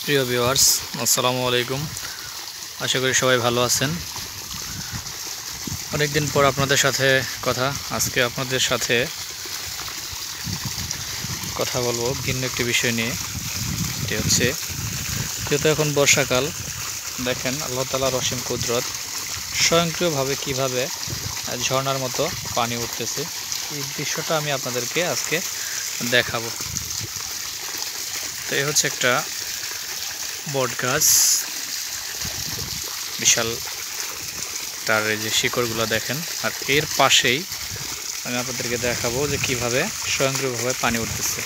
প্রিয় ভিউয়ার্স, আসসালামু আলাইকুম। আশা করি সবাই ভালো আছেন। অনেকদিন পর আপনাদের সাথে আজকে আপনাদের সাথে কথা বলবো ভিন্ন একটি বিষয় নিয়ে। এটি হচ্ছে, যেহেতু এখন বর্ষাকাল, দেখেন আল্লাহ তাআলার অসীম কুদরত, স্বয়ংক্রিয়ভাবে কিভাবে ঝর্ণার মতো পানি উঠতেছে, এই দৃশ্যটা আমি আপনাদেরকে আজকে দেখাবো। তো এই হচ্ছে একটা বট গাছ, বিশাল তার এই যে শিকড়গুলো দেখেন, আর এর পাশেই আমি আপনাদেরকে দেখাবো যে কিভাবে স্বয়ংক্রিয়ভাবে পানি উঠতেছে।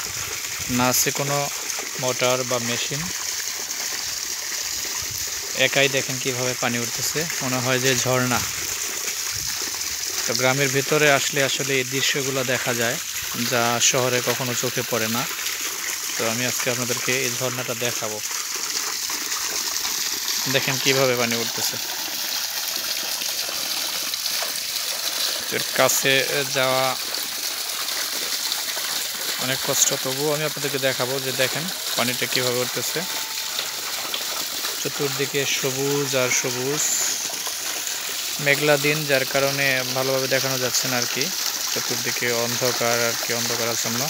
না আছে কোনো মোটর বা মেশিন, একাই দেখেন কিভাবে পানি উঠতেছে, মনে হয় যে ঝর্ণা। তো গ্রামের ভিতরে আসলে এই দৃশ্যগুলো দেখা যায়, যা শহরে কখনো চোখে পড়ে না। তো আমি আজকে আপনাদেরকে এই ঝর্ণাটা দেখাবো। দেখেন কিভাবে পানি উঠতেছে। এর কাছে যাওয়া অনেক কষ্ট, তবুও আমি আপনাদেরকে দেখাবো যে দেখেন পানিটা কিভাবে উঠতেছে। চতুর্দিকে সবুজ আর সবুজ, মেঘলা দিন, যার কারণে ভালোভাবে দেখানো যাচ্ছে না আর কি। চতুর্দিকে অন্ধকার আর কি, অন্ধকার আচ্ছন্ন।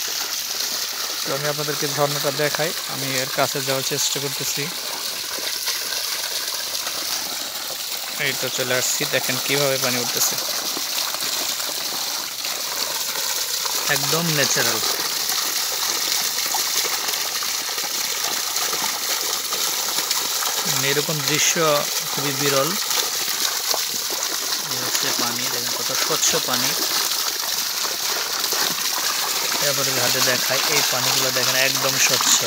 তো আমি আপনাদেরকে ঝর্ণাটা দেখাই, আমি এর কাছে যাওয়ার চেষ্টা করতেছি। এই তো চলে আসছি, দেখেন কিভাবে পানি উঠতেছে, একদম ন্যাচারাল। এরকম দৃশ্য খুবই বিরল। হচ্ছে পানি, দেখেন কত স্বচ্ছ পানি। এরপরে ঘাটে দেখায়, এই পানিগুলো দেখেন একদম স্বচ্ছ,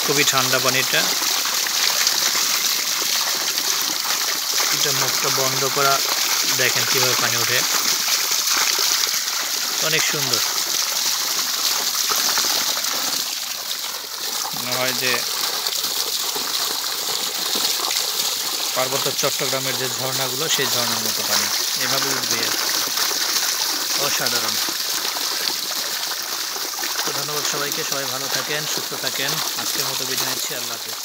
খুবই ঠান্ডা পানিটা। এটা মুখটা বন্ধ করা, দেখেন কিভাবে পানি ওঠে, অনেক সুন্দর। মনে হয় যে পার্বত্য চট্টগ্রামের যে ঝর্ণাগুলো, সেই ঝর্ণার মতো পানি এভাবে উঠবে, অসাধারণ। তো ধন্যবাদ সবাইকে, সবাই ভালো থাকেন, সুস্থ থাকেন। আজকের মতো বিদায় নিচ্ছি, আল্লাহ হাফেজ।